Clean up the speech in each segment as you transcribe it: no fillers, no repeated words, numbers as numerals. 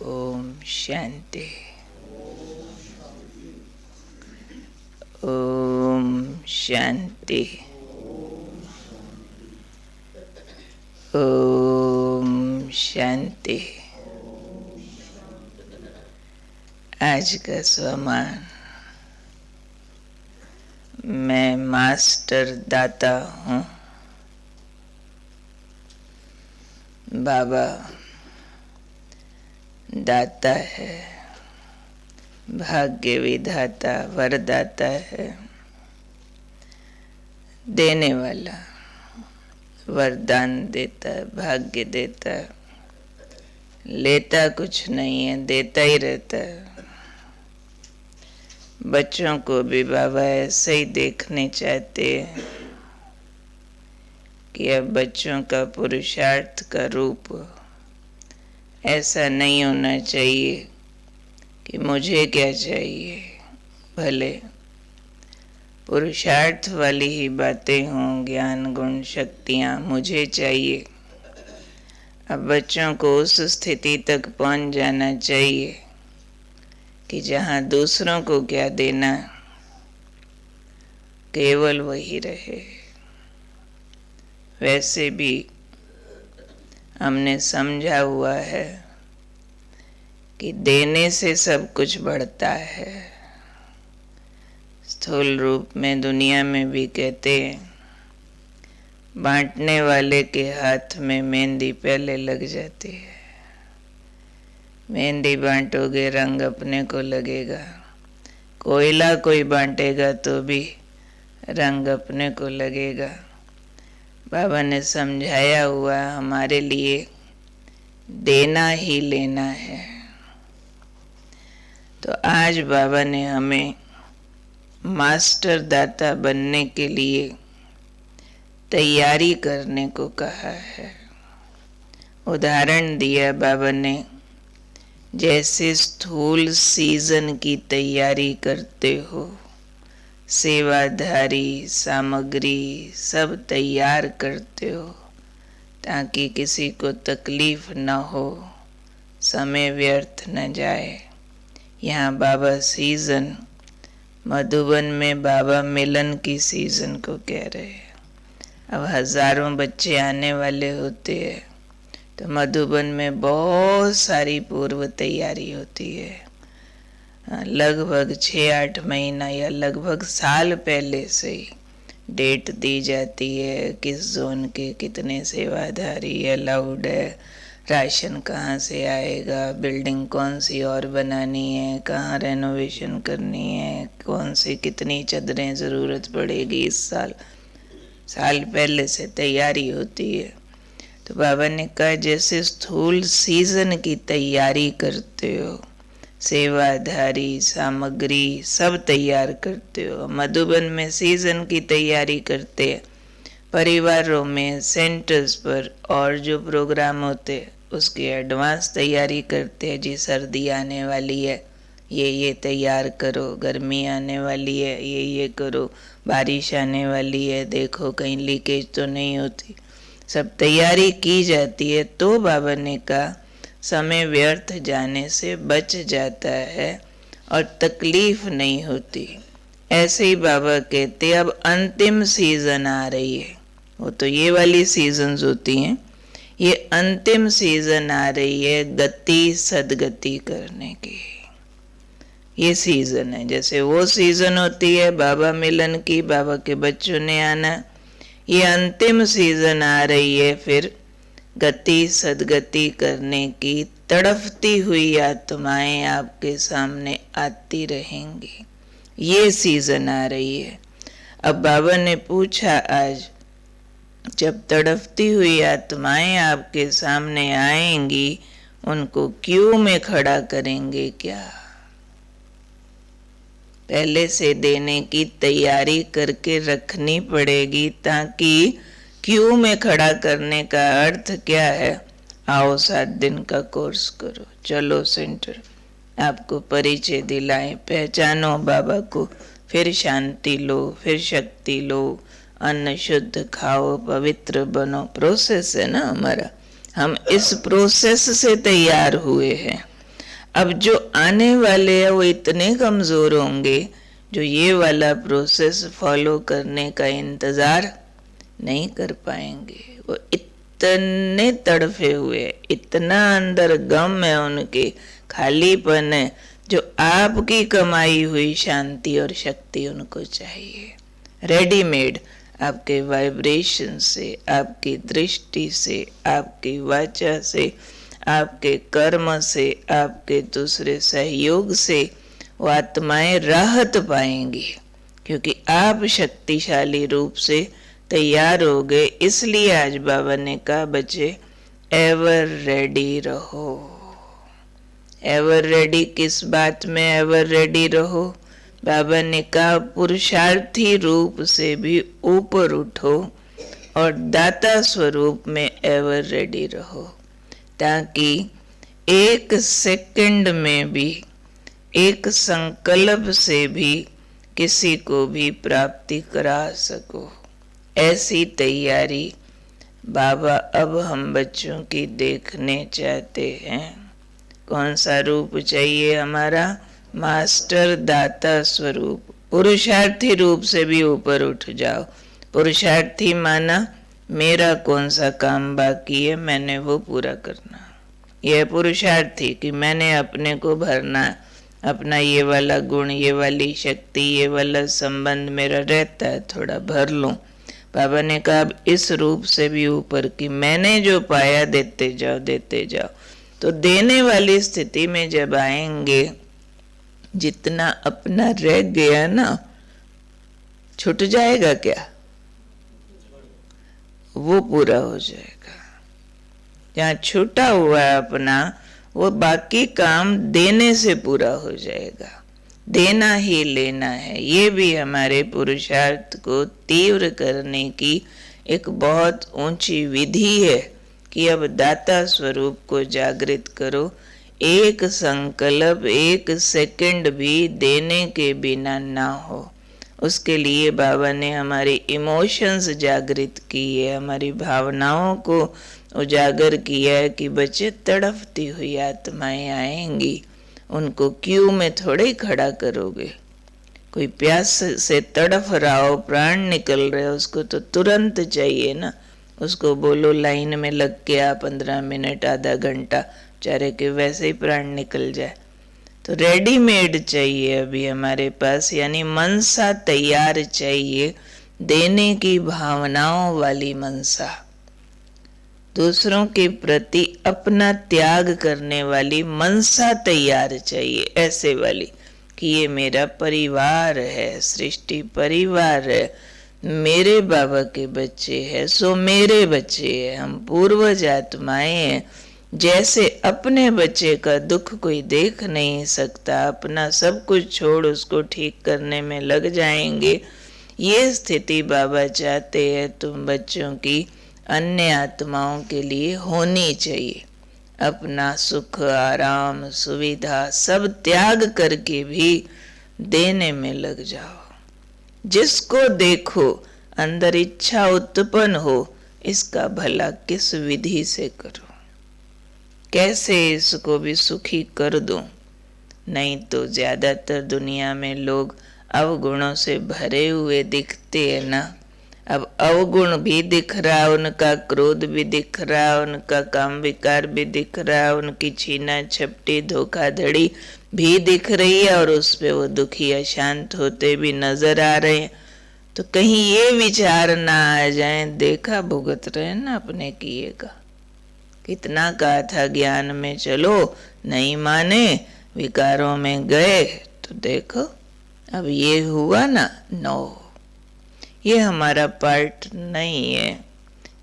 ओम शांति। ओम शांति। ओम शांति। आज का स्वमान, मैं मास्टर दाता हूँ। बाबा दाता है, भाग्य विधाता, वरदाता है, देने वाला, वरदान देता है, भाग्य देता है, लेता कुछ नहीं है, देता ही रहता है। बच्चों को भी बाबा ऐसे ही देखने चाहते हैं कि अब बच्चों का पुरुषार्थ का रूप ऐसा नहीं होना चाहिए कि मुझे क्या चाहिए, भले पुरुषार्थ वाली ही बातें हों, ज्ञान गुण शक्तियाँ मुझे चाहिए। अब बच्चों को उस स्थिति तक पहुंच जाना चाहिए कि जहाँ दूसरों को क्या देना, केवल वही रहे। वैसे भी हमने समझा हुआ है कि देने से सब कुछ बढ़ता है। स्थूल रूप में दुनिया में भी कहते हैं, बांटने वाले के हाथ में मेहंदी पहले लग जाती है। मेहंदी बांटोगे, रंग अपने को लगेगा। कोयला कोई बांटेगा तो भी रंग अपने को लगेगा। बाबा ने समझाया हुआ हमारे लिए देना ही लेना है। तो आज बाबा ने हमें मास्टर दाता बनने के लिए तैयारी करने को कहा है। उदाहरण दिया बाबा ने, जैसे स्थूल सीजन की तैयारी करते हो, सेवाधारी सामग्री सब तैयार करते हो ताकि किसी को तकलीफ न हो, समय व्यर्थ न जाए। यहाँ बाबा सीजन, मधुबन में बाबा मिलन की सीजन को कह रहे हैं। अब हजारों बच्चे आने वाले होते हैं तो मधुबन में बहुत सारी पूर्व तैयारी होती है। लगभग 6-8 महीना या लगभग साल पहले से ही डेट दी जाती है, किस जोन के कितने सेवाधारी अलाउड है, राशन कहाँ से आएगा, बिल्डिंग कौन सी और बनानी है, कहाँ रेनोवेशन करनी है, कौन सी कितनी चादरें ज़रूरत पड़ेगी इस साल पहले से तैयारी होती है। तो बाबा ने कहा जैसे स्थूल सीजन की तैयारी करते हो, सेवाधारी सामग्री सब तैयार करते हो, मधुबन में सीजन की तैयारी करते हैं, परिवारों में सेंटर्स पर और जो प्रोग्राम होते हैं उसकी एडवांस तैयारी करते हैं। जी सर्दी आने वाली है, ये तैयार करो, गर्मी आने वाली है, ये करो, बारिश आने वाली है, देखो कहीं लीकेज तो नहीं होती, सब तैयारी की जाती है। तो बाबा ने कहा समय व्यर्थ जाने से बच जाता है और तकलीफ नहीं होती। ऐसे ही बाबा कहते अब अंतिम सीजन आ रही है, वो तो ये वाली सीजन्स होती हैं, ये अंतिम सीजन आ रही है गति सदगति करने की। ये सीजन है, जैसे वो सीजन होती है बाबा मिलन की, बाबा के बच्चों ने आना, ये अंतिम सीजन आ रही है फिर गति सदगति करने की। तड़फती हुई आत्माएं आपके सामने आती रहेंगी, ये सीजन आ रही है। अब बाबा ने पूछा आज, जब तड़फती हुई आत्माएं आपके सामने आएंगी, उनको क्यू में खड़ा करेंगे क्या? पहले से देने की तैयारी करके रखनी पड़ेगी, ताकि क्यू में खड़ा करने का अर्थ क्या है? आओ 7 दिन का कोर्स करो, चलो सेंटर, आपको परिचय दिलाएं, पहचानो बाबा को, फिर शांति लो, फिर शक्ति लो, अन्न शुद्ध खाओ, पवित्र बनो। प्रोसेस है ना हमारा, हम इस प्रोसेस से तैयार हुए हैं। अब जो आने वाले हैं वो इतने कमजोर होंगे जो ये वाला प्रोसेस फॉलो करने का इंतजार नहीं कर पाएंगे। वो इतने तड़फे हुए, इतना अंदर गम है उनके, खालीपन है, जो आपकी कमाई हुई शांति और शक्ति उनको चाहिए रेडीमेड, आपके वाइब्रेशन से, आपकी दृष्टि से, आपकी वाचा से, आपके कर्म से, आपके दूसरे सहयोग से वो आत्माएं राहत पाएंगी, क्योंकि आप शक्तिशाली रूप से तैयार हो गए। इसलिए आज बाबा ने कहा बच्चे एवर रेडी रहो। एवर रेडी किस बात में एवर रेडी रहो? बाबा ने कहा पुरुषार्थी रूप से भी ऊपर उठो और दाता स्वरूप में एवर रेडी रहो, ताकि एक सेकंड में भी, एक संकल्प से भी किसी को भी प्राप्ति करा सको। ऐसी तैयारी बाबा अब हम बच्चों की देखने चाहते हैं। कौन सा रूप चाहिए हमारा? मास्टर दाता स्वरूप। पुरुषार्थी रूप से भी ऊपर उठ जाओ। पुरुषार्थी माना मेरा कौन सा काम बाकी है, मैंने वो पूरा करना। यह पुरुषार्थी कि मैंने अपने को भरना, अपना ये वाला गुण, ये वाली शक्ति, ये वाला संबंध मेरा रहता है, थोड़ा भर लूं। बाबा ने कहा अब इस रूप से भी ऊपर कि मैंने जो पाया देते जाओ, देते जाओ। तो देने वाली स्थिति में जब आएंगे, जितना अपना रह गया ना छूट जाएगा क्या? वो पूरा हो जाएगा। जहाँ छूटा हुआ है अपना, वो बाकी काम देने से पूरा हो जाएगा। देना ही लेना है। ये भी हमारे पुरुषार्थ को तीव्र करने की एक बहुत ऊंची विधि है कि अब दाता स्वरूप को जागृत करो। एक संकल्प, एक सेकंड भी देने के बिना ना हो। उसके लिए बाबा ने हमारी इमोशंस जागृत की है, हमारी भावनाओं को उजागर किया है कि बच्चे तड़पती हुई आत्माएं आएंगी, उनको क्यू में थोड़े ही खड़ा करोगे। कोई प्यास से तड़फ रहा हो, प्राण निकल रहे हो, उसको तो तुरंत चाहिए ना। उसको बोलो लाइन में लग के आ 15 मिनट, आधा घंटा, बेचारे के वैसे ही प्राण निकल जाए। तो रेडीमेड चाहिए अभी हमारे पास, यानी मनसा तैयार चाहिए, देने की भावनाओं वाली मनसा, दूसरों के प्रति अपना त्याग करने वाली मनसा तैयार चाहिए। ऐसे वाली कि ये मेरा परिवार है, सृष्टि परिवार है, मेरे बाबा के बच्चे हैं सो मेरे बच्चे हैं, हम पूर्वज आत्माएं हैं। जैसे अपने बच्चे का दुख कोई देख नहीं सकता, अपना सब कुछ छोड़ उसको ठीक करने में लग जाएंगे, ये स्थिति बाबा चाहते हैं तुम बच्चों की अन्य आत्माओं के लिए होनी चाहिए। अपना सुख, आराम, सुविधा सब त्याग करके भी देने में लग जाओ। जिसको देखो अंदर इच्छा उत्पन्न हो, इसका भला किस विधि से करो, कैसे इसको भी सुखी कर दो। नहीं तो ज्यादातर दुनिया में लोग अवगुणों से भरे हुए दिखते हैं ना। अब अवगुण भी दिख रहा, उनका क्रोध भी दिख रहा, उनका काम विकार भी दिख रहा, उनकी छीना झपटी धोखाधड़ी भी दिख रही है, और उस पे वो दुखी अशांत होते भी नजर आ रहे हैं। तो कहीं ये विचार ना आ जाए, देखा भुगत रहे ना अपने किए का। कितना कहा था ज्ञान में चलो, नहीं माने, विकारों में गए, तो देखो अब ये हुआ ना। नो, ये हमारा पार्ट नहीं है।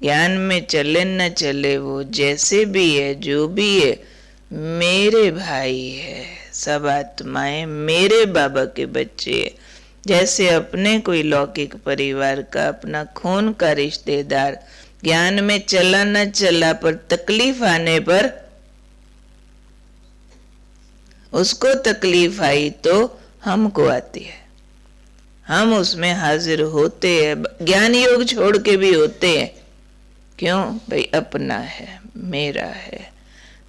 ज्ञान में चले न चले, वो जैसे भी है, जो भी है, मेरे भाई है। सब आत्माएं मेरे बाबा के बच्चे है। जैसे अपने कोई लौकिक परिवार का, अपना खून का रिश्तेदार ज्ञान में चला न चला, पर तकलीफ आने पर उसको तकलीफ आई तो हमको आती है, हम उसमें हाजिर होते हैं। ज्ञान योग छोड़ के भी होते हैं। क्यों भाई? अपना है, मेरा है।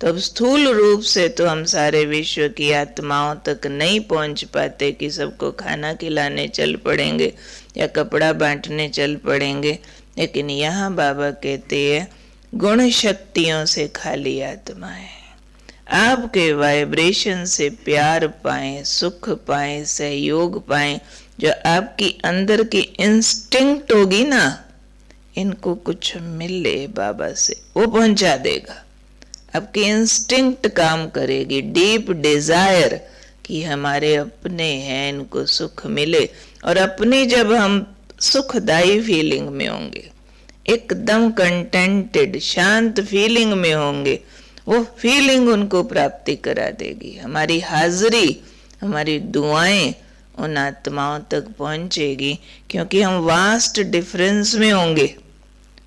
तो अब स्थूल रूप से तो हम सारे विश्व की आत्माओं तक नहीं पहुंच पाते कि सबको खाना खिलाने चल पड़ेंगे या कपड़ा बांटने चल पड़ेंगे, लेकिन यहाँ बाबा कहते हैं गुण शक्तियों से खाली आत्माएं आपके वाइब्रेशन से प्यार पाएं, सुख पाएं, सहयोग पाएं, जो आपकी अंदर की इंस्टिंक्ट होगी ना, इनको कुछ मिले बाबा से वो पहुंचा देगा। आपकी इंस्टिंक्ट काम करेगी, डीप डिजायर कि हमारे अपने हैं, इनको सुख मिले। और अपनी जब हम सुखदायी फीलिंग में होंगे, एकदम कंटेंटेड शांत फीलिंग में होंगे, वो फीलिंग उनको प्राप्ति करा देगी। हमारी हाजिरी, हमारी दुआएं उन आत्माओं तक पहुंचेगी, क्योंकि हम वास्ट डिफरेंस में होंगे।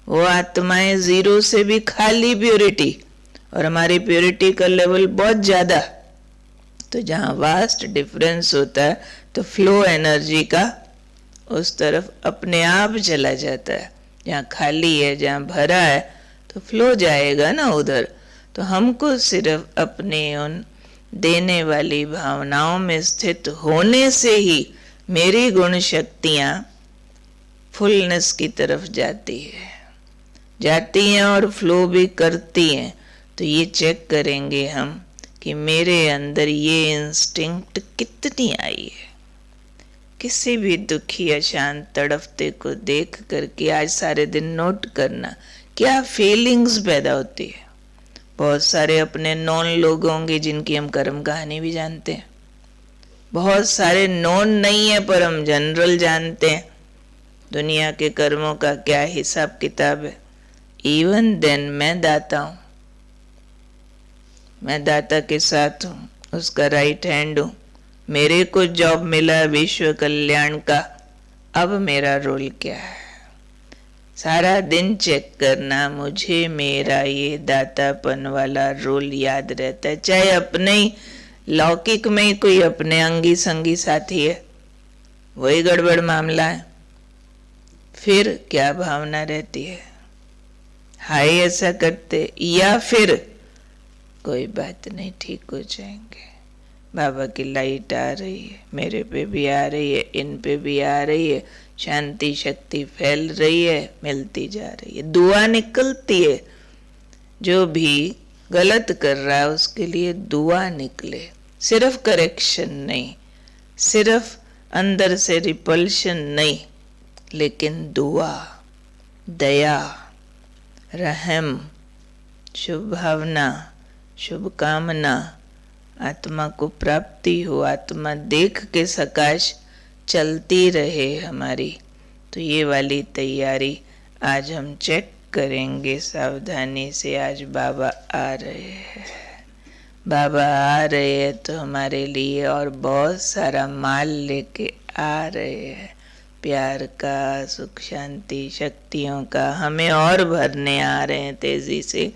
वो आत्माएं जीरो से भी खाली प्योरिटी, और हमारी प्योरिटी का लेवल बहुत ज्यादा। तो जहाँ वास्ट डिफरेंस होता है तो फ्लो एनर्जी का उस तरफ अपने आप चला जाता है। जहाँ खाली है, जहाँ भरा है, तो फ्लो जाएगा ना उधर। तो हमको सिर्फ अपने उन देने वाली भावनाओं में स्थित होने से ही मेरी गुण शक्तियाँ फुलनेस की तरफ जाती हैं और फ्लो भी करती हैं। तो ये चेक करेंगे हम कि मेरे अंदर ये इंस्टिंक्ट कितनी आई है। किसी भी दुखी अशांत तड़फते को देख करके आज सारे दिन नोट करना क्या फीलिंग्स पैदा होती है। बहुत सारे अपने नॉन लोग होंगे जिनकी हम कर्म कहानी भी जानते हैं, बहुत सारे नॉन नहीं है पर हम जनरल जानते हैं दुनिया के कर्मों का क्या हिसाब किताब है। इवन देन मैं दाता हूं, मैं दाता के साथ हूँ, उसका राइट हैंड हूँ। मेरे को जॉब मिला विश्व कल्याण का, अब मेरा रोल क्या है। सारा दिन चेक करना, मुझे मेरा ये दातापन वाला रोल याद रहता है। चाहे अपने ही लौकिक में ही कोई अपने अंगी संगी साथी है, वही गड़बड़ मामला है, फिर क्या भावना रहती है, हाय ऐसा करते, या फिर कोई बात नहीं ठीक हो जाएंगे, बाबा की लाइट आ रही है, मेरे पे भी आ रही है, इन पे भी आ रही है, शांति शक्ति फैल रही है, मिलती जा रही है, दुआ निकलती है। जो भी गलत कर रहा है उसके लिए दुआ निकले, सिर्फ करेक्शन नहीं, सिर्फ अंदर से रिपल्शन नहीं, लेकिन दुआ, दया, रहम, शुभ भावना, शुभकामना, आत्मा को प्राप्ति हो, आत्मा देख के सकाश चलती रहे हमारी। तो ये वाली तैयारी आज हम चेक करेंगे सावधानी से। आज बाबा आ रहे हैं, बाबा आ रहे हैं तो हमारे लिए और बहुत सारा माल लेके आ रहे हैं, प्यार का, सुख शांति शक्तियों का हमें और भरने आ रहे हैं तेजी से।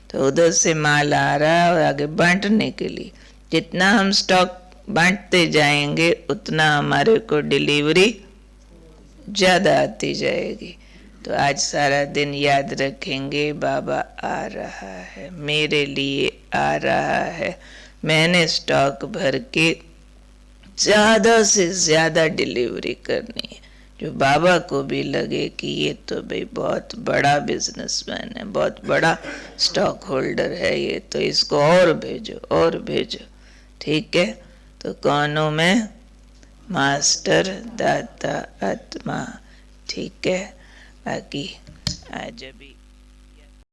तो उधर से माल आ रहा है और आगे बांटने के लिए जितना हम स्टॉक बांटते जाएंगे उतना हमारे को डिलीवरी ज़्यादा आती जाएगी। तो आज सारा दिन याद रखेंगे बाबा आ रहा है, मेरे लिए आ रहा है, मैंने स्टॉक भर के ज़्यादा से ज़्यादा डिलीवरी करनी है, जो बाबा को भी लगे कि ये तो भाई बहुत बड़ा बिजनेसमैन है, बहुत बड़ा स्टॉक होल्डर है, ये तो इसको और भेजो और भेजो। ठीक है, तो कौनों में मास्टर दाता आत्मा। ठीक है, बाकी आज अभी